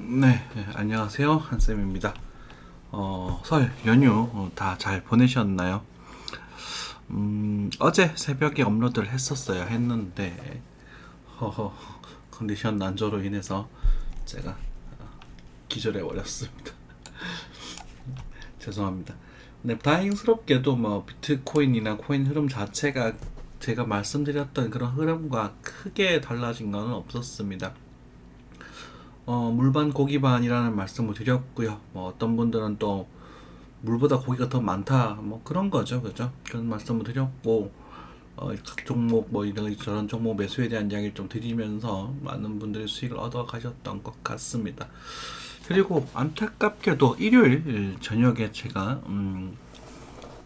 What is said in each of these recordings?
네, 안녕하세요. 한쌤입니다. 설 연휴 다 잘 보내셨나요? 어제 새벽에 업로드를 했는데, 허허, 컨디션 난조로 인해서 제가 기절해 버렸습니다. 죄송합니다. 네, 다행스럽게도 뭐 비트코인이나 코인 흐름 자체가 제가 말씀드렸던 그런 흐름과 크게 달라진 것은 없었습니다. 물반 고기반이라는 말씀을 드렸고요. 뭐 어떤 분들은 또 물보다 고기가 더 많다, 뭐 그런 거죠, 그죠? 그런 말씀을 드렸고, 각 종목 뭐 이런 저런 종목 매수에 대한 이야기를 좀 드리면서 많은 분들이 수익을 얻어 가셨던 것 같습니다. 그리고 안타깝게도 일요일 저녁에 제가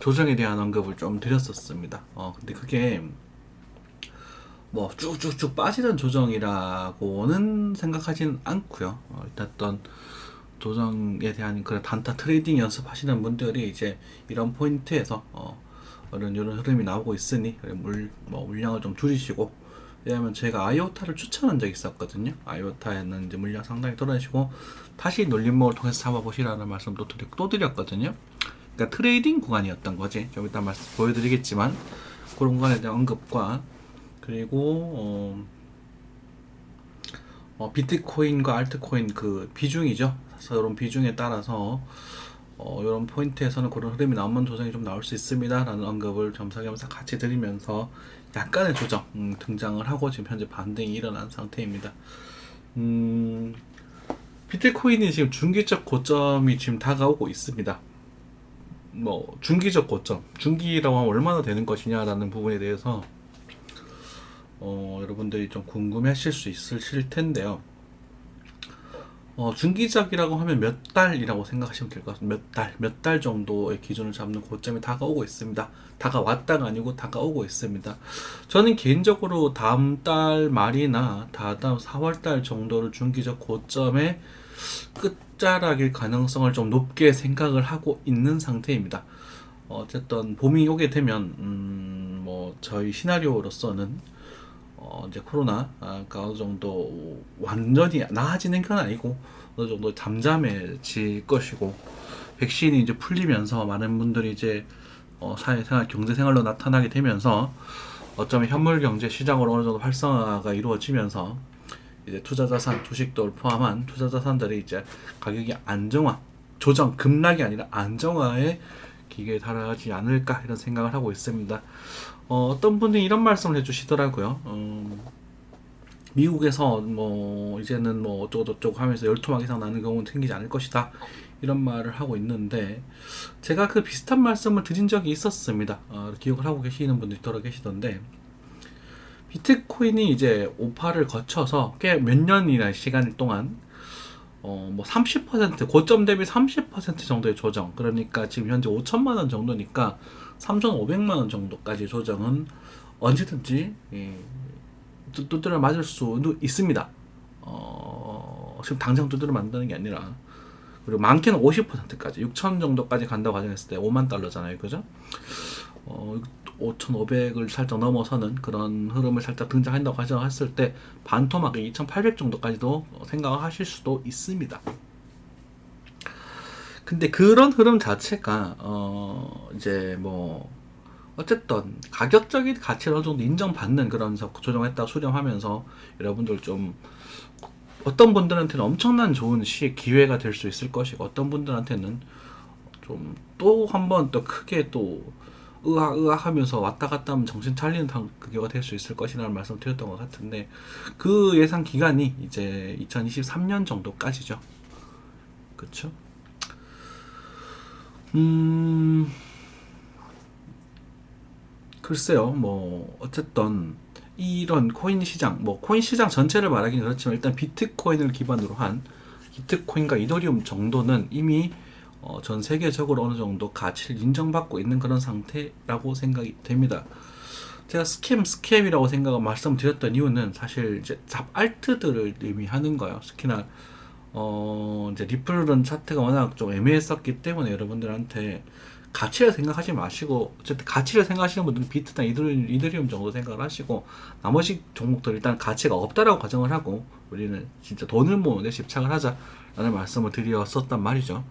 조정에 대한 언급을 좀 드렸었습니다. 근데 그게 뭐 쭉쭉쭉 빠지는 조정이라고는 생각하진 않고요. 일단 어떤 조정에 대한 그런 단타 트레이딩 연습하시는 분들이 이제 이런 포인트에서 이런 흐름이 나오고 있으니 물량을 좀 줄이시고, 왜냐하면 제가 아이오타를 추천한 적이 있었거든요. 아이오타에는 이제 물량 상당히 떨어지고 다시 눌림목을 통해서 잡아보시라는 말씀도 또 드렸거든요. 그러니까 트레이딩 구간이었던 거지. 좀 이따 말씀 보여드리겠지만 그런 구간에 대한 언급과, 그리고 비트코인과 알트코인 그 비중이죠. 이런 비중에 따라서 이런 포인트에서는 그런 흐름이 나오면 조정이 좀 나올 수 있습니다라는 언급을 겸사겸사 같이 드리면서 약간의 조정 등장을 하고 지금 현재 반등이 일어난 상태입니다. 비트코인이 지금 중기적 고점이 지금 다가오고 있습니다. 뭐 중기적 고점, 중기라고 하면 얼마나 되는 것이냐라는 부분에 대해서 여러분들이 좀 궁금해하실 수 있으실 텐데요. 중기적이라고 하면 몇 달이라고 생각하시면 될 것 같습니다. 몇 달 정도의 기준을 잡는 고점이 다가오고 있습니다. 다가왔다가 아니고 다가오고 있습니다. 저는 개인적으로 다음 달 말이나 다다음 4월 달 정도를 중기적 고점의 끝자락일 가능성을 좀 높게 생각을 하고 있는 상태입니다. 어쨌든 봄이 오게 되면 뭐 저희 시나리오로서는 이제 코로나가 어느 정도 완전히 나아지는 건 아니고 어느 정도 잠잠해질 것이고, 백신이 이제 풀리면서 많은 분들이 이제 사회생활, 경제생활로 나타나게 되면서 어쩌면 현물 경제 시장으로 어느 정도 활성화가 이루어지면서 이제 투자자산, 주식도 포함한 투자자산들이 이제 가격이 안정화, 조정, 급락이 아니라 안정화의 기계에 달하지 않을까 이런 생각을 하고 있습니다. 어떤 분이 이런 말씀을 해주시더라고요. 미국에서 뭐 이제는 뭐 어쩌고저쩌고 하면서 열토막 이상 나는 경우는 생기지 않을 것이다, 이런 말을 하고 있는데, 제가 그 비슷한 말씀을 드린 적이 있었습니다. 기억을 하고 계시는 분들이 더러 계시던데, 비트코인이 이제 오파를 거쳐서 꽤 몇 년이나 시간 동안 뭐 30% 고점 대비 30% 정도의 조정, 그러니까 지금 현재 5천만 원 정도니까 3,500만 원 정도까지 조정은 언제든지 두드려 맞을 수도 있습니다. 지금 당장 두드려 만드는 게 아니라, 그리고 많게는 50%까지 6천 정도까지 간다고 가정했을 때 5만 달러잖아요, 그죠? 5,500을 살짝 넘어서는 그런 흐름을 살짝 등장한다고 가정했을 때 반토막에 2,800 정도까지도 생각하실 수도 있습니다. 근데 그런 흐름 자체가 이제 뭐 어쨌든 가격적인 가치를 어느 정도 인정받는 그런 조정했다 수렴하면서 여러분들 좀, 어떤 분들한테는 엄청난 좋은 기회가 될 수 있을 것이고, 어떤 분들한테는 좀 또 한 번 또 크게 또 으악 하면서 왔다 갔다 하면 정신 차리는 그게가 될 수 있을 것이라는 말씀 드렸던 것 같은데, 그 예상 기간이 이제 2023년 정도까지죠. 그쵸? 글쎄요, 뭐 어쨌든 이런 코인 시장, 뭐 코인 시장 전체를 말하기는 그렇지만 일단 비트코인을 기반으로 한 비트코인과 이더리움 정도는 이미 전 세계적으로 어느 정도 가치를 인정받고 있는 그런 상태라고 생각이 됩니다. 제가 스캠이라고 생각을 말씀드렸던 이유는 사실 이제 잡알트들을 의미하는 거예요. 특히나 이제 리플은 차트가 워낙 좀 애매했었기 때문에 여러분들한테 가치를 생각하지 마시고, 어쨌든 가치를 생각하시는 분들은 비트나 이더리움 정도 생각을 하시고, 나머지 종목들 일단 가치가 없다라고 가정을 하고, 우리는 진짜 돈을 모으는 데 집착을 하자라는 말씀을 드렸었단 말이죠.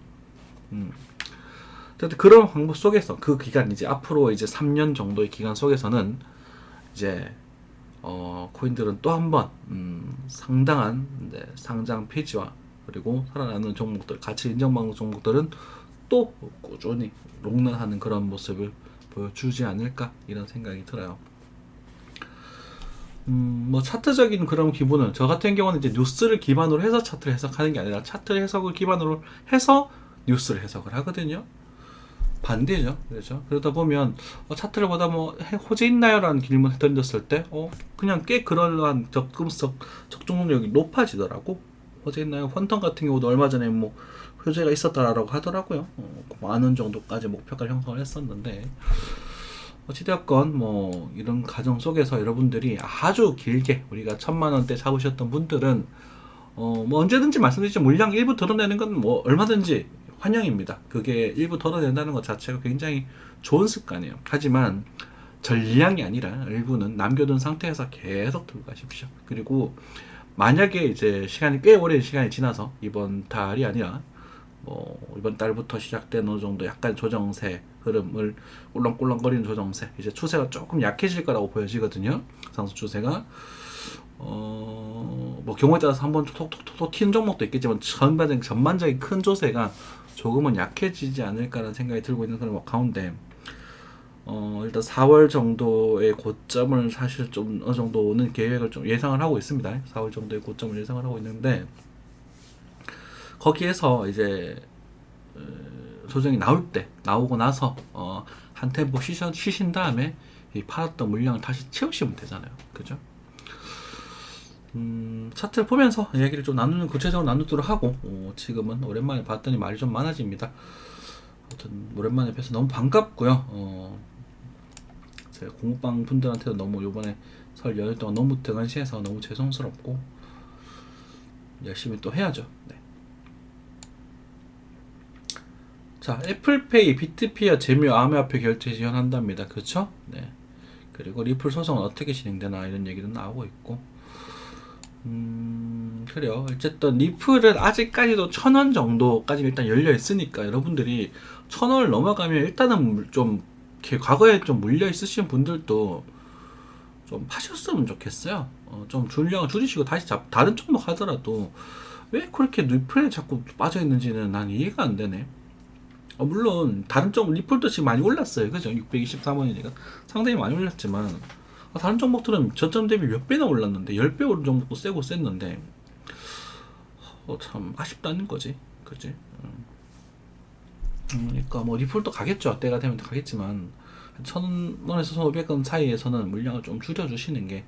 어쨌든 그런 방법 속에서 그 기간, 이제 앞으로 이제 3년 정도의 기간 속에서는 이제 코인들은 또 한 번 상당한 상장 폐지와, 그리고 살아나는 종목들, 가치 인정받는 종목들은 또 꾸준히 롱런하는 그런 모습을 보여주지 않을까, 이런 생각이 들어요. 뭐 차트적인 그런 기분은, 저 같은 경우는 이제 뉴스를 기반으로 해서 차트를 해석하는 게 아니라 차트 해석을 기반으로 해서 뉴스를 해석을 하거든요. 반대죠. 그렇죠. 그러다 보면 차트를 보다 뭐 호재 있나요라는 질문을 던졌을 때 그냥 꽤 그러한 적중력이 높아지더라고. 호재 있나요? 펀턴 같은 경우도 얼마 전에 뭐 호재가 있었다라고 하더라고요. 많은 정도까지 목표가 형성을 했었는데, 어찌되었건 뭐 이런 과정 속에서 여러분들이 아주 길게, 우리가 1000만원대 잡으셨던 분들은 뭐 언제든지 말씀드리죠. 물량 일부 덜어내는 건 뭐 얼마든지 환영입니다. 그게 일부 덜어낸다는 것 자체가 굉장히 좋은 습관이에요. 하지만 전량이 아니라 일부는 남겨둔 상태에서 계속 들고 가십시오. 그리고 만약에 이제 시간이 꽤 오랜 시간이 지나서, 이번 달이 아니라 뭐 이번 달부터 시작된 어느 정도 약간 조정세 흐름을, 꿀렁꿀렁거리는 조정세, 이제 추세가 조금 약해질 거라고 보여지거든요. 상승 추세가 뭐 경우에 따라서 한번 톡톡톡 튀는 종목도 있겠지만, 전반적인 큰 조세가 조금은 약해지지 않을까라는 생각이 들고 있는 그런 가운데, 일단 4월 정도의 고점을 사실 좀 어느 정도 오는 계획을 좀 예상을 하고 있습니다. 4월 정도의 고점을 예상을 하고 있는데, 거기에서 이제 조정이 나오고 나서 한 템포 쉬신 다음에 이 팔았던 물량을 다시 채우시면 되잖아요. 그죠? 차트를 보면서 이야기를 좀 구체적으로 나누도록 하고, 지금은 오랜만에 봤더니 말이 좀 많아집니다. 아무튼 오랜만에 뵈서 너무 반갑고요. 제가 공부방 분들한테도 너무 요번에 설 연휴 동안 너무 등한시해서 너무 죄송스럽고, 열심히 또 해야죠. 네. 자, 애플페이, 비트피아, 제휴, 암호화폐 결제 지원한답니다. 그렇죠? 네. 그리고 리플 소송은 어떻게 진행되나, 이런 얘기도 나오고 있고, 그래요. 어쨌든 리플은 아직까지도 1000원 정도까지 일단 열려 있으니까, 여러분들이 1000원을 넘어가면 일단은 좀 과거에 좀 물려 있으신 분들도 좀 파셨으면 좋겠어요. 좀 줄량을 줄이시고 다시 다른 종목 하더라도 왜 그렇게 리플에 자꾸 빠져 있는지는 난 이해가 안 되네. 물론 다른 종목 리플도 지금 많이 올랐어요. 그죠? 623원이니까 상당히 많이 올랐지만, 다른 종목들은 저점 대비 몇 배나 올랐는데, 10배 오른 종목도 세고 셌는데, 참 아쉽다는 거지. 그지? 그러니까 뭐 리플도 가겠죠. 때가 되면 가겠지만, 1000원에서 1500원 사이에서는 물량을 좀 줄여주시는 게,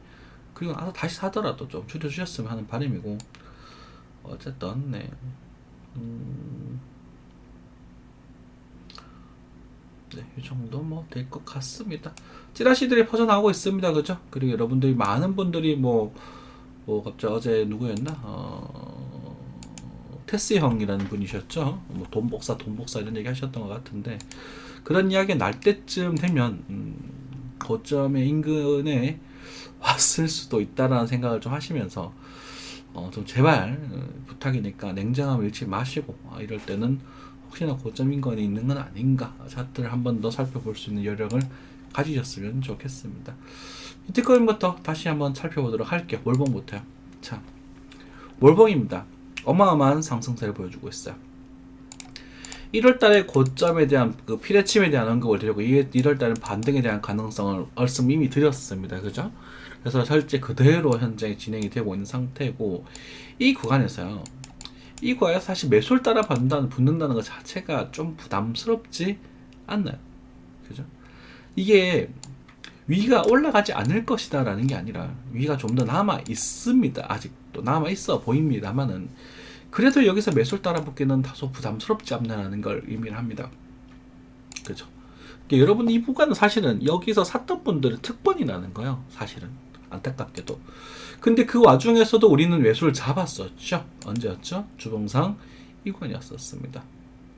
그리고 나서 다시 사더라도 좀 줄여주셨으면 하는 바람이고, 어쨌든 네. 네, 이 정도 뭐 될 것 같습니다. 찌라시들이 퍼져나오고 있습니다. 그죠? 그리고 여러분들이, 많은 분들이 갑자기 어제 누구였나? 테스 형이라는 분이셨죠? 뭐 돈 복사 이런 얘기 하셨던 것 같은데, 그런 이야기 날 때쯤 되면 고점의 인근에 왔을 수도 있다라는 생각을 좀 하시면서, 좀 제발 부탁이니까 냉정함을 잃지 마시고, 이럴 때는 혹시나 고점 인건이 있는 건 아닌가, 차트를 한 번 더 살펴볼 수 있는 여력을 가지셨으면 좋겠습니다. 비트코인부터 다시 한번 살펴보도록 할게요. 월봉부터요. 자, 월봉입니다. 어마어마한 상승세를 보여주고 있어요. 1월달에 고점에 대한 그 피레침에 대한 언급을 드리고, 1월달은 반등에 대한 가능성을 말씀 이미 드렸습니다. 그죠? 그래서 실제 그대로 현재 진행이 되고 있는 상태고, 이 구간에서요, 사실 매수를 따라 붙는다는 것 자체가 좀 부담스럽지 않나요? 그죠? 이게 위가 올라가지 않을 것이다 라는 게 아니라, 위가 좀 더 남아 있습니다. 아직도 남아 있어 보입니다만은, 그래도 여기서 매수를 따라 붙기는 다소 부담스럽지 않나라는 걸 의미를 합니다. 그죠? 그러니까 여러분, 이 구간은 사실은 여기서 샀던 분들은 특권이 나는 거예요. 사실은 안타깝게도. 근데 그 와중에서도 우리는 매수를 잡았었죠. 언제였죠? 주봉상 이 구간이었었습니다.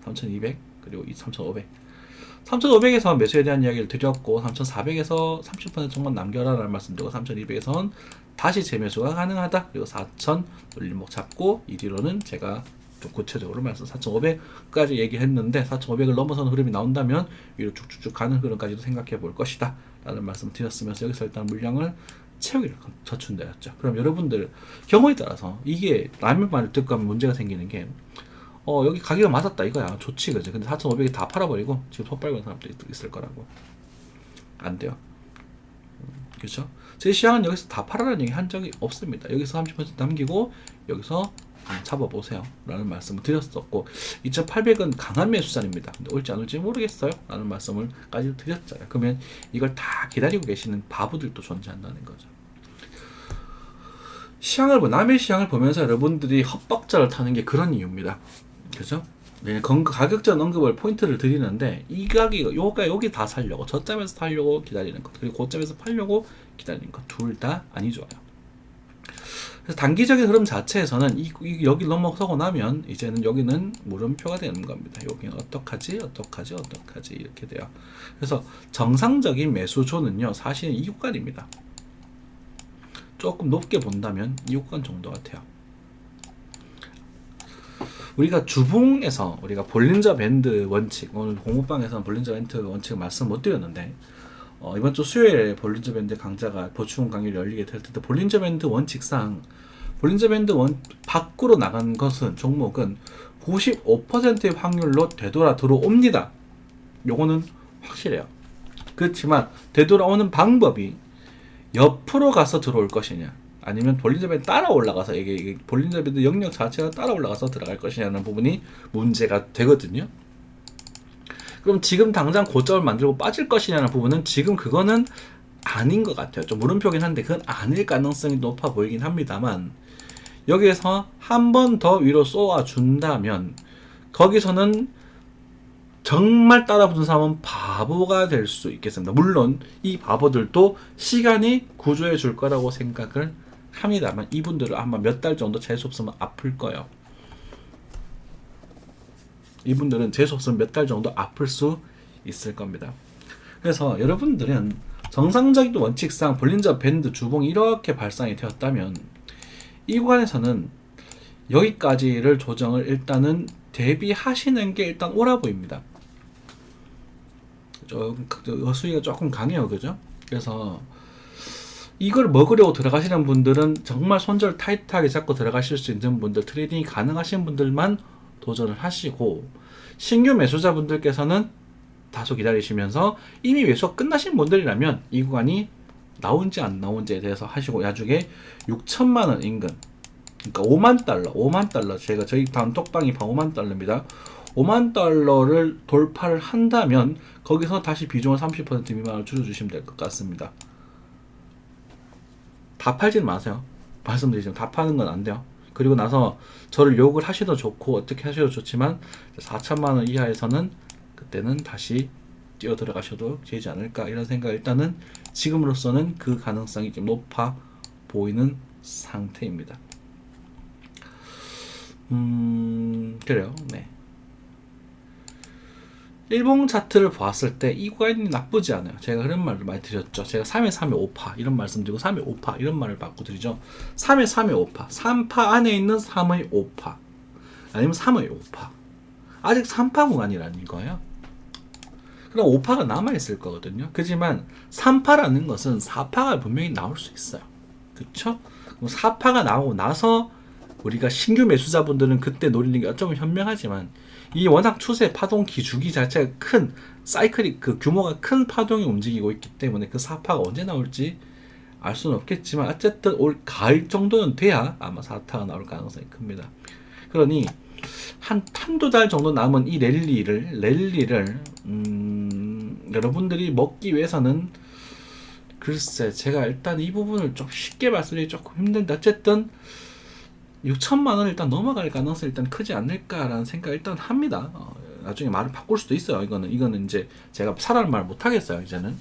3200 그리고 3500. 3,500에서 매수에 대한 이야기를 드렸고 3,400에서 30% 정도 남겨라라는 말씀드리고 3,200에서는 다시 재매수가 가능하다. 그리고 4,000 눌림목 잡고 이 뒤로는 제가 좀 구체적으로 말씀 4,500까지 얘기했는데 4,500을 넘어서는 흐름이 나온다면 위로 쭉쭉쭉 가는 흐름까지도 생각해 볼 것이다 라는 말씀 드렸으면서 여기서 일단 물량을 채우기를 저춘되었죠. 그럼 여러분들 경우에 따라서 이게 라면 말을 듣고 하면 문제가 생기는 게 여기 가격이 맞았다 이거야. 좋지 그죠. 근데 4,500이 다 팔아버리고 지금 손 빨간 사람도 있을 거라고. 안 돼요. 그렇죠? 제 시장은 여기서 다 팔아라는 얘기 한 적이 없습니다. 여기서 30% 남기고 여기서 잡아보세요 라는 말씀을 드렸었고 2,800은 강한 매수자입니다. 근데 올지 안 올지 모르겠어요 라는 말씀을 까지 드렸잖아요. 그러면 이걸 다 기다리고 계시는 바보들도 존재한다는 거죠. 남의 시장을 보면서 여러분들이 헛박자를 타는 게 그런 이유입니다. 그죠? 네, 가격전 언급을 포인트를 드리는데 이 가격이 여기 다 살려고 저점에서 살려고 기다리는 것 그리고 고점에서 팔려고 기다리는 것 둘 다 아니 좋아요. 그래서 단기적인 흐름 자체에서는 여기 넘어서고 나면 이제는 여기는 물음표가 되는 겁니다. 여기는 어떡하지 이렇게 돼요. 그래서 정상적인 매수조는요 사실은 이 구간입니다. 조금 높게 본다면 이 구간 정도 같아요. 우리가 주봉에서 우리가 볼린저 밴드 원칙 오늘 공부방에서는 볼린저 밴드 원칙을 말씀 못 드렸는데 이번 주 수요일에 볼린저 밴드 강좌가 보충 강의를 열리게 될 텐데 볼린저 밴드 원칙상 볼린저 밴드 밖으로 나간 것은 종목은 95%의 확률로 되돌아 들어옵니다. 요거는 확실해요. 그렇지만 되돌아오는 방법이 옆으로 가서 들어올 것이냐 아니면 볼린저 밴드 따라 올라가서 이게 볼린저 밴드 영역 자체가 따라 올라가서 들어갈 것이냐는 부분이 문제가 되거든요. 그럼 지금 당장 고점을 만들고 빠질 것이냐는 부분은 지금 그거는 아닌 것 같아요. 좀 물음표긴 한데 그건 아닐 가능성이 높아 보이긴 합니다만 여기에서 한 번 더 위로 쏘아준다면 거기서는 정말 따라붙은 사람은 바보가 될 수 있겠습니다. 물론 이 바보들도 시간이 구조해 줄 거라고 생각을 합니다만 이분들은 아마 몇 달 정도 재수 없으면 아플 거예요. 이분들은 재수 없으면 몇 달 정도 아플 수 있을 겁니다. 그래서 여러분들은 정상적인 원칙상 볼린저 밴드 주봉이 이렇게 발상이 되었다면 이 구간에서는 여기까지를 조정을 일단은 대비하시는 게 일단 옳아 보입니다. 수위가 조금 강해요. 그죠? 그래서 이걸 먹으려고 들어가시는 분들은 정말 손절 타이트하게 잡고 들어가실 수 있는 분들, 트레이딩이 가능하신 분들만 도전을 하시고 신규 매수자분들께서는 다소 기다리시면서 이미 매수가 끝나신 분들이라면 이 구간이 나온지 안 나온지에 대해서 하시고 나중에 6천만 원 인근 그러니까 5만 달러 제가 저희 단톡방이 5만 달러입니다. 5만 달러를 돌파를 한다면 거기서 다시 비중을 30% 미만으로 줄여주시면 될 것 같습니다. 다 팔지는 마세요. 말씀드리지만 다 파는 건 안 돼요. 그리고 나서 저를 욕을 하셔도 좋고 어떻게 하셔도 좋지만 4천만 원 이하에서는 그때는 다시 뛰어 들어가셔도 되지 않을까 이런 생각 일단은 지금으로서는 그 가능성이 좀 높아 보이는 상태입니다. 그래요. 네. 일봉 차트를 봤을 때 이 구간이 나쁘지 않아요. 제가 그런 말을 많이 드렸죠. 제가 3회 3회 5파 이런 말씀드리고 3회 5파 이런 말을 바꾸드리죠. 3회 3회 5파 3파 안에 있는 3의 5파 아니면 3의 5파 아직 3파 구간이라는 거예요. 그럼 5파가 남아있을 거거든요. 그렇지만 3파라는 것은 4파가 분명히 나올 수 있어요. 그쵸? 4파가 나오고 나서 우리가 신규 매수자분들은 그때 노리는 게 어쩌면 현명하지만 이 워낙 추세 파동 기주기 자체가 큰 사이클이 그 규모가 큰 파동이 움직이고 있기 때문에 그 4파가 언제 나올지 알 수는 없겠지만 어쨌든 올 가을 정도는 돼야 아마 4타가 나올 가능성이 큽니다. 그러니 한두 달 정도 남은 이 랠리를 여러분들이 먹기 위해서는 글쎄 제가 일단 이 부분을 좀 쉽게 말씀드리기 조금 힘든데 어쨌든 6천만 원 일단 넘어갈 가능성이 일단 크지 않을까라는 생각 일단 합니다. 나중에 말을 바꿀 수도 있어요. 이거는 이제 제가 사람 말 못하겠어요. 이제는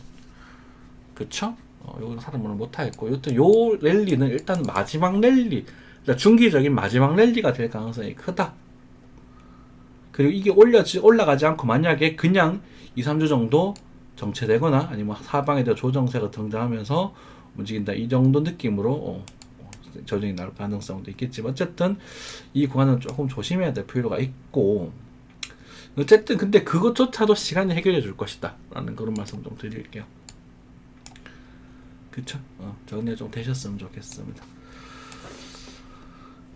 그쵸? 이거는 사람 말을 못하겠고 여튼 요 랠리는 일단 마지막 랠리 그러니까 중기적인 마지막 랠리가 될 가능성이 크다. 그리고 이게 올라가지 않고 만약에 그냥 2, 3주 정도 정체되거나 아니면 하방에 대한 조정세가 등장하면서 움직인다. 이 정도 느낌으로 조정이 나올 가능성도 있겠지만 어쨌든 이 구간은 조금 조심해야 될 필요가 있고 어쨌든 근데 그것조차도 시간이 해결해 줄 것이다 라는 그런 말씀 좀 드릴게요. 그쵸? 정리 좀 되셨으면 좋겠습니다.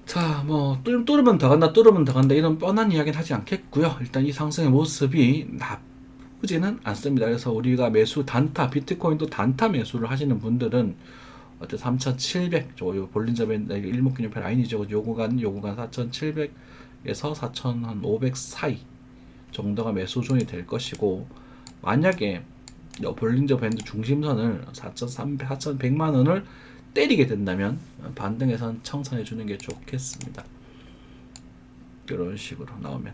자, 뭐 뚫으면 더 간다 이런 뻔한 이야기는 하지 않겠고요. 일단 이 상승의 모습이 나쁘지는 않습니다. 그래서 우리가 매수 단타, 비트코인도 단타 매수를 하시는 분들은 어때 3,700, 볼린저 밴드 일목균형표 라인이죠. 요구간 4,700에서 4,500 사이 정도가 매수 존이 될 것이고, 만약에 볼린저 밴드 중심선을 4,300, 4,100만 원을 때리게 된다면 반등에선 청산해 주는 게 좋겠습니다. 이런 식으로 나오면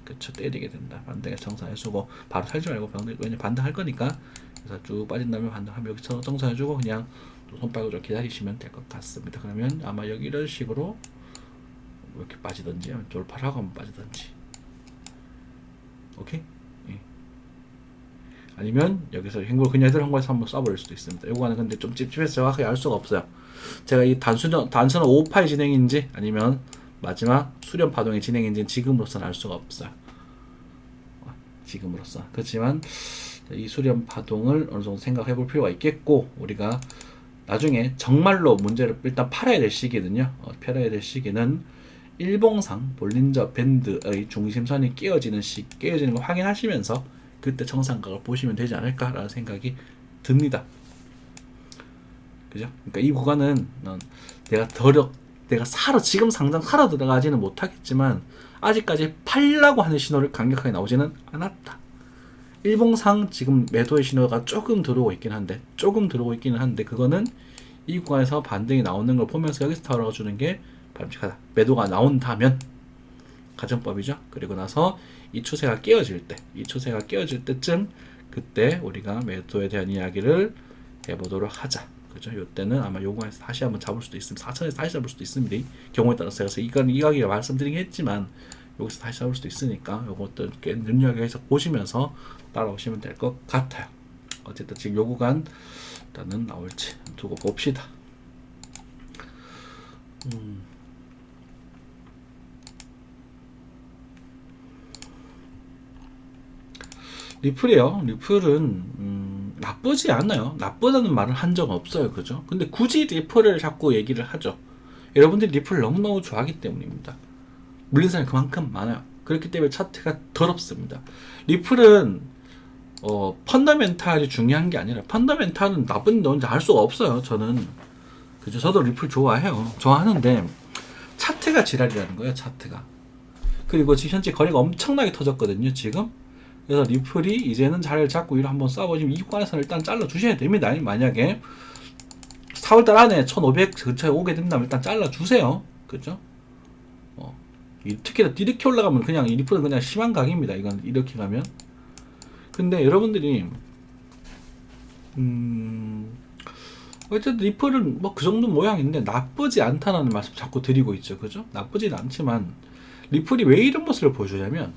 그쵸, 때리게 된다. 반등에 청산해 주고 바로 살지 말고 왜냐 반등할 거니까. 그래서 쭉 빠진다면 반등하면 여기서 청산해 주고 그냥 손 빨고 좀 기다리시면 될 것 같습니다. 그러면 아마 여기 이런 식으로 이렇게 빠지든지 돌파를 하고 한번 빠지든지. 오케이? 예. 아니면 여기서 행골 그녀들 한 거에서 한번 쏴버릴 수도 있습니다. 요거는 근데 좀 찝찝해서 정확하게 알 수가 없어요. 제가 이 단순한 5파의 진행인지 아니면 마지막 수렴 파동의 진행인지는 지금으로서는 알 수가 없어요. 지금으로서. 그렇지만 이 수렴 파동을 어느 정도 생각해 볼 필요가 있겠고, 우리가 나중에 정말로 문제를 일단 팔아야 될 시기는요. 팔아야 될 시기는 일봉상 볼린저 밴드의 중심선이 깨어지는 걸 확인하시면서 그때 정상각을 보시면 되지 않을까라는 생각이 듭니다. 그죠? 그러니까 이 구간은 내가 지금 당장 사러 들어가지는 못하겠지만 아직까지 팔라고 하는 신호를 강력하게 나오지는 않았다. 일봉상 지금 매도의 신호가 조금 들어오고 있기는 한데 그거는 이 구간에서 반등이 나오는 걸 보면서 여기서 털어주는 게 바람직하다. 매도가 나온다면 가정법이죠. 그리고 나서 이 추세가 깨어질 때쯤 그때 우리가 매도에 대한 이야기를 해보도록 하자. 그죠? 요때는 아마 요구에서 다시 한번 잡을 수도 있습니다. 4천에서 다시 잡을 수도 있습니다. 경우에 따라서. 그래서 이건 이 가격을 말씀드리긴 했지만 여기서 다시 잡을 수도 있으니까 요것도 꽤 눈여겨서 보시면서 따라오시면 될 것 같아요. 어쨌든 지금 요 구간 일단은 나올지 두고 봅시다. 리플이요. 리플은 나쁘지 않아요. 나쁘다는 말을 한 적 없어요. 그죠? 근데 굳이 리플을 자꾸 얘기를 하죠. 여러분들이 리플을 너무너무 좋아하기 때문입니다. 물린사람이 그만큼 많아요. 그렇기 때문에 차트가 더럽습니다. 리플은 펀더멘탈이 중요한 게 아니라, 펀더멘탈은 나쁜지 뭔지 알 수가 없어요. 저는. 그죠? 저도 리플 좋아하는데 차트가 지랄이라는 거예요. 차트가. 그리고 지금 현재 거래가 엄청나게 터졌거든요. 지금. 그래서 리플이 이제는 자리를 잡고 위로 한번 쏴보시면 이 구간에서는 일단 잘라 주셔야 됩니다. 만약에 4월달 안에 1500 근처에 오게 된다면 일단 잘라 주세요. 그죠? 특히 이렇게 올라가면 그냥 이 리플은 그냥 심한 각입니다. 이건 이렇게 가면. 근데 여러분들이 어쨌든 리플은 뭐 그 정도 모양인데 나쁘지 않다는 말씀 자꾸 드리고 있죠. 그죠? 나쁘진 않지만 리플이 왜 이런 모습을 보여주냐면,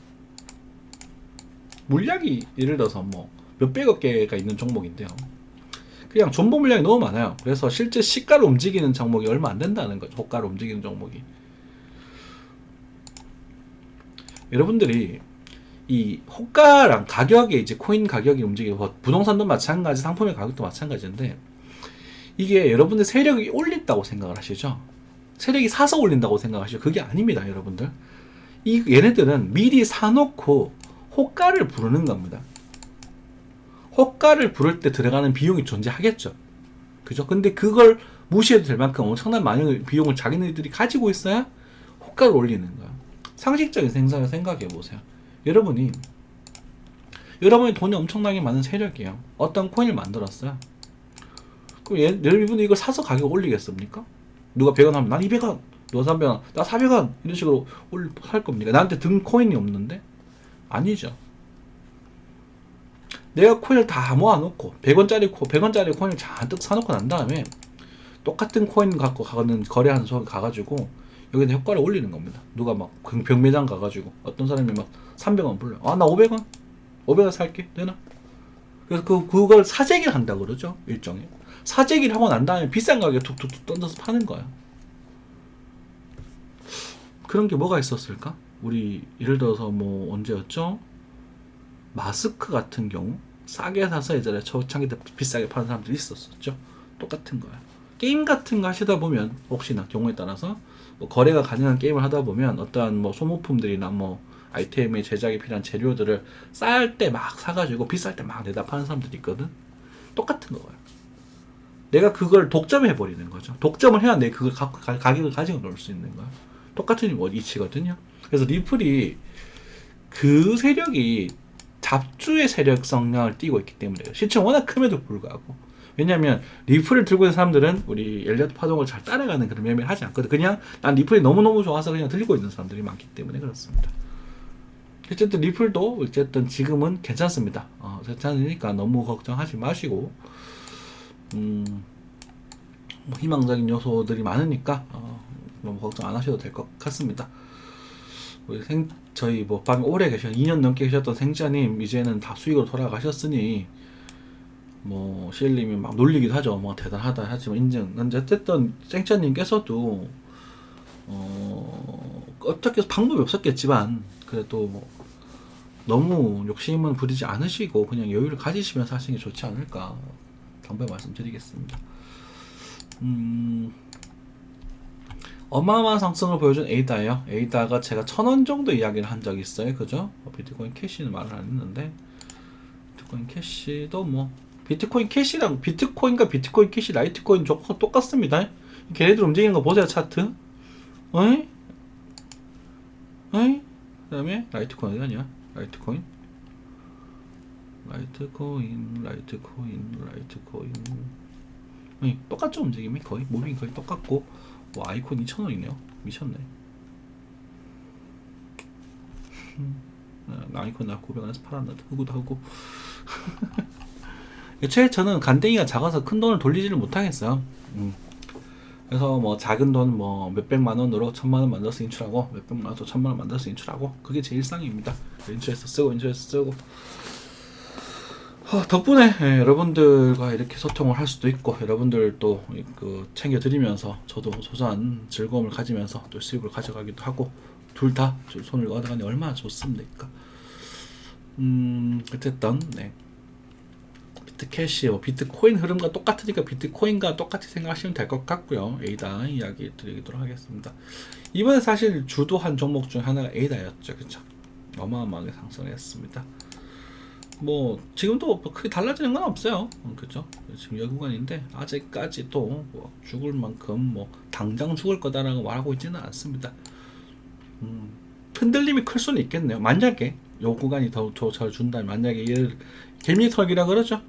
물량이 예를 들어서 뭐 몇백억 개가 있는 종목인데요. 그냥 존버 물량이 너무 많아요. 그래서 실제 시가를 움직이는 종목이 얼마 안 된다는 거죠. 호가를 움직이는 종목이. 여러분들이 이 호가랑 가격에 이제 코인 가격이 움직이고, 부동산도 마찬가지, 상품의 가격도 마찬가지인데, 이게 여러분들 세력이 올린다고 생각을 하시죠? 세력이 사서 올린다고 생각하시죠? 그게 아닙니다, 여러분들. 얘네들은 미리 사놓고 호가를 부르는 겁니다. 호가를 부를 때 들어가는 비용이 존재하겠죠. 그죠? 근데 그걸 무시해도 될 만큼 엄청난 많은 비용을 자기네들이 가지고 있어야 호가를 올리는 거야. 상식적인 생각을 생각해 보세요. 여러분이 돈이 엄청나게 많은 세력이에요. 어떤 코인을 만들었어요. 그럼 여러분이 이걸 사서 가격 올리겠습니까? 누가 100원 하면 난 200원, 누가 300원, 나 400원 이런 식으로 살 겁니까? 나한테 든 코인이 없는데? 아니죠. 내가 코인을 다 모아놓고 100원짜리 코인을 잔뜩 사놓고 난 다음에 똑같은 코인 갖고 가는 거래하는 소리 가가지고 여기다 효과를 올리는 겁니다. 누가 막 병매장 가가지고 어떤 사람이 막 300원 불러. 아, 나 500원? 500원 살게. 되나? 그래서 그걸 사재기를 한다 그러죠. 일종의. 사재기를 하고 난 다음에 비싼 가격에 툭툭툭 던져서 파는 거야. 그런 게 뭐가 있었을까? 우리 예를 들어서 뭐 언제였죠? 마스크 같은 경우 싸게 사서 예전에 초창기 때 비싸게 파는 사람들이 있었었죠. 똑같은 거야. 게임 같은 거 하시다 보면 혹시나 경우에 따라서 뭐 거래가 가능한 게임을 하다 보면 어떠한 뭐 소모품들이나 뭐 아이템의 제작에 필요한 재료들을 쌀 때 막 사가지고 비쌀 때 막 내다 파는 사람들이 있거든. 똑같은 거예요. 내가 그걸 독점해 버리는 거죠. 독점을 해야 내 그걸 가격을 가지고 놀 수 있는 거야. 똑같은 이치거든요. 그래서 리플이 그 세력이 잡주의 세력 성향을 띠고 있기 때문에 시총 워낙 큼에도 불구하고. 왜냐면 리플을 들고 있는 사람들은 우리 엘리어트 파동을 잘 따라가는 그런 매매를 하지 않거든. 그냥 난 리플이 너무너무 좋아서 그냥 들고 있는 사람들이 많기 때문에 그렇습니다. 어쨌든 리플도 어쨌든 지금은 괜찮습니다. 괜찮으니까 너무 걱정하지 마시고 뭐 희망적인 요소들이 많으니까 너무 걱정 안 하셔도 될 것 같습니다. 우리 저희 뭐 밤에 오래 2년 넘게 계셨던 생자님 이제는 다 수익으로 돌아가셨으니 뭐 CL님이 막 놀리기도 하죠. 뭐 대단하다 하지만 인정. 근데 어쨌든 생자님께서도 어떻게 방법이 없었겠지만 그래도 뭐 너무 욕심은 부리지 않으시고 그냥 여유를 가지시면서 하시는 게 좋지 않을까 당부의 말씀드리겠습니다. 어마어마한 상승을 보여준 에이다예요. 에이다가 제가 1,000원 정도 이야기를 한 적이 있어요. 그죠? 비트코인 캐시는 말을 안 했는데 비트코인 캐시도 뭐 비트코인 캐시랑 비트코인과 비트코인 캐시 라이트코인 조건 똑같습니다. 걔네들 움직이는 거 보세요. 차트. 어이? 어이? 그 다음에 라이트코인 어디 아니야? 라이트코인 똑같죠. 움직임이 거의 무빙 거의 똑같고 와 아이콘 2,000원이네요. 미쳤네. 아이콘 나 900원에서 팔았는데 흑우도 하고 애초에 저는 간땡이가 작아서 큰 돈을 돌리지를 못하겠어요. 그래서 뭐 작은 돈 뭐 몇백만 원으로 1,000만 원 만들어서 인출하고 몇백만 원으로 1,000만 원 만들어서 인출하고 그게 제 일상입니다. 인출해서 쓰고 덕분에 여러분들과 이렇게 소통을 할 수도 있고 여러분들 또 그 챙겨드리면서 저도 소소한 즐거움을 가지면서 또 수익을 가져가기도 하고 둘 다 손을 얻어가니 얼마나 좋습니까? 어쨌든 네. 비트캐시, 비트코인 흐름과 똑같으니까 비트코인과 똑같이 생각하시면 될 것 같고요. 에이다 이야기 드리도록 하겠습니다. 이번에 사실 주도한 종목 중 하나가 에이다였죠. 그쵸? 어마어마하게 상승했습니다. 뭐 지금도 뭐 크게 달라지는 건 없어요. 그죠? 지금 여기 구간인데 아직까지도 뭐 죽을 만큼 뭐 당장 죽을 거다라고 말하고 있지는 않습니다. 흔들림이 클 수는 있겠네요. 만약에 요 구간이 더 잘 준다면 만약에 얘를 개미털기라 그러죠.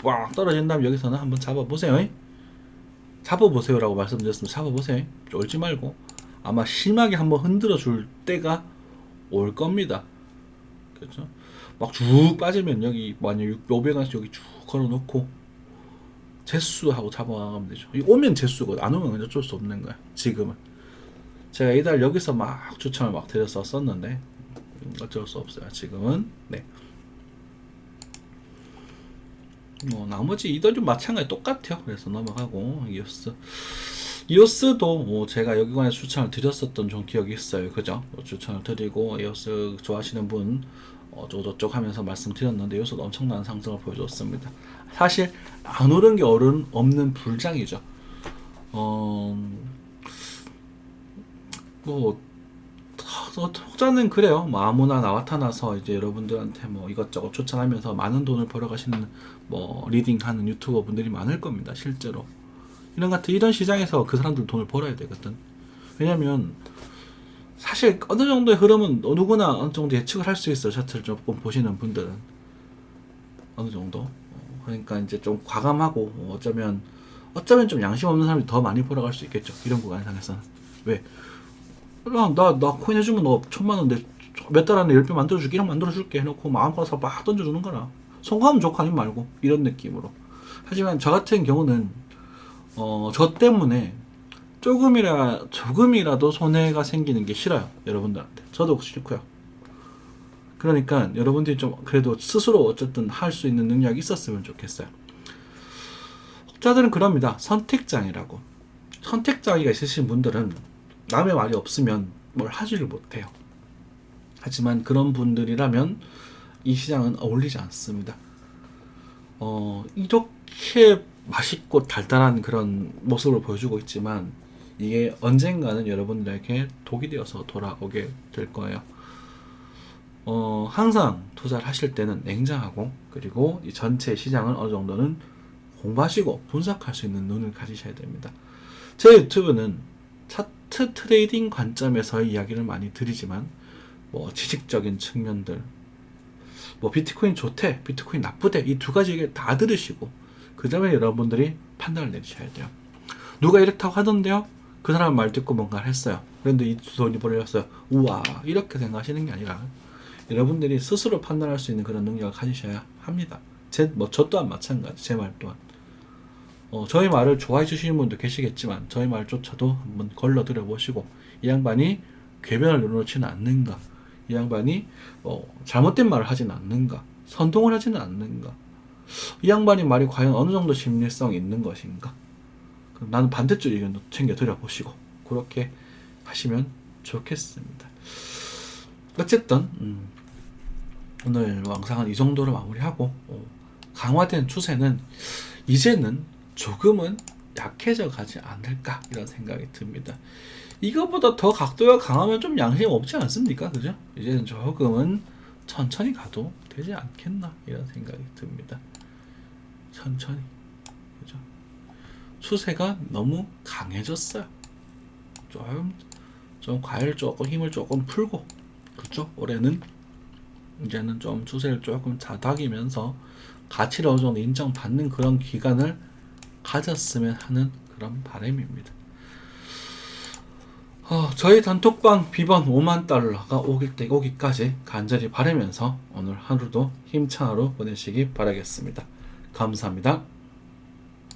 꽉 떨어진 다음 여기서는 한번 잡아보세요. 잡아보세요라고 말씀드렸으면 잡아보세요. 쫄지 말고 아마 심하게 한번 흔들어 줄 때가 올 겁니다. 그렇죠? 막 쭉 빠지면 여기 만약 500원씩 여기 쭉 걸어놓고 재수하고 잡아가면 되죠. 오면 재수고 안 오면 어쩔 수 없는 거야. 지금은 제가 이달 여기서 막 추천을 막 드렸었는데 어쩔 수 없어요. 지금은 네. 뭐 나머지 이달도 마찬가지 똑같아요. 그래서 넘어가고 이오스도 뭐 제가 여기관에 추천을 드렸었던 좀 기억이 있어요. 그죠? 추천을 드리고 이오스 좋아하시는 분 어쩌고저쩌고 하면서 말씀드렸는데 이오스도 엄청난 상승을 보여줬습니다. 사실 안 오른 게 없는 불장이죠. 뭐 혹자는 그래요. 뭐 아무나 나타나서 이제 여러분들한테 뭐 이것저것 추천하면서 많은 돈을 벌어가시는 뭐 리딩하는 유튜버 분들이 많을 겁니다. 실제로 이런 시장에서 그 사람들 돈을 벌어야 되거든. 왜냐면 사실 어느 정도의 흐름은 누구나 어느 정도 예측을 할 수 있어요. 차트를 조금 보시는 분들은 어느 정도. 그러니까 이제 좀 과감하고 어쩌면 좀 양심 없는 사람이 더 많이 벌어갈 수 있겠죠. 이런 구간상에서는. 왜? 나 코인 해주면 너 1,000만 원 몇 달 안에 10배 만들어줄게, 1억 만들어줄게 해놓고 마음껏 막 던져주는 거라. 성공하면 좋고 아니면 말고 이런 느낌으로. 하지만 저 같은 경우는 저 때문에 조금이라도 손해가 생기는 게 싫어요. 여러분들한테. 저도 싫고요. 그러니까 여러분들이 좀 그래도 스스로 어쨌든 할 수 있는 능력이 있었으면 좋겠어요. 혹자들은 그럽니다. 선택장애라고. 선택장애가 있으신 분들은 남의 말이 없으면 뭘 하지를 못해요. 하지만 그런 분들이라면 이 시장은 어울리지 않습니다. 이렇게 맛있고 달달한 그런 모습을 보여주고 있지만 이게 언젠가는 여러분들에게 독이 되어서 돌아오게 될 거예요. 항상 투자를 하실 때는 냉정하고 그리고 이 전체 시장을 어느 정도는 공부하시고 분석할 수 있는 눈을 가지셔야 됩니다. 제 유튜브는 차트 트레이딩 관점에서의 이야기를 많이 드리지만 뭐 지식적인 측면들, 뭐 비트코인 좋대, 비트코인 나쁘대 이 두 가지 얘기 다 들으시고 그 다음에 여러분들이 판단을 내리셔야 돼요. 누가 이렇다고 하던데요? 그 사람 말 듣고 뭔가를 했어요. 그런데 이 돈이 벌어졌어요. 우와 이렇게 생각하시는 게 아니라 여러분들이 스스로 판단할 수 있는 그런 능력을 가지셔야 합니다. 저 또한 마찬가지. 제 말 또한. 저희 말을 좋아해 주시는 분도 계시겠지만 저희 말조차도 한번 걸러들여 보시고 이 양반이 궤변을 내려놓지는 않는가, 이 양반이 잘못된 말을 하지는 않는가, 선동을 하지는 않는가, 이 양반이 말이 과연 어느 정도 심리성이 있는 것인가. 그럼 나는 반대쪽 의견도 챙겨 드려보시고 그렇게 하시면 좋겠습니다. 어쨌든 오늘 영상은 이 정도로 마무리하고 강화된 추세는 이제는 조금은 약해져 가지 않을까 이런 생각이 듭니다. 이거보다 더 각도가 강하면 좀 양심 없지 않습니까? 그죠? 이제는 조금은 천천히 가도 되지 않겠나 이런 생각이 듭니다. 천천히. 그죠? 추세가 너무 강해졌어요. 좀 과열 조금 힘을 조금 풀고 그죠? 올해는 이제는 좀 추세를 조금 다닥이면서 가치를 어느 정도 인정받는 그런 기간을 가졌으면 하는 그런 바람입니다. 저희 단톡방 비번 5만 달러가 오기까지 간절히 바라면서 오늘 하루도 힘찬 하루 보내시기 바라겠습니다. 감사합니다.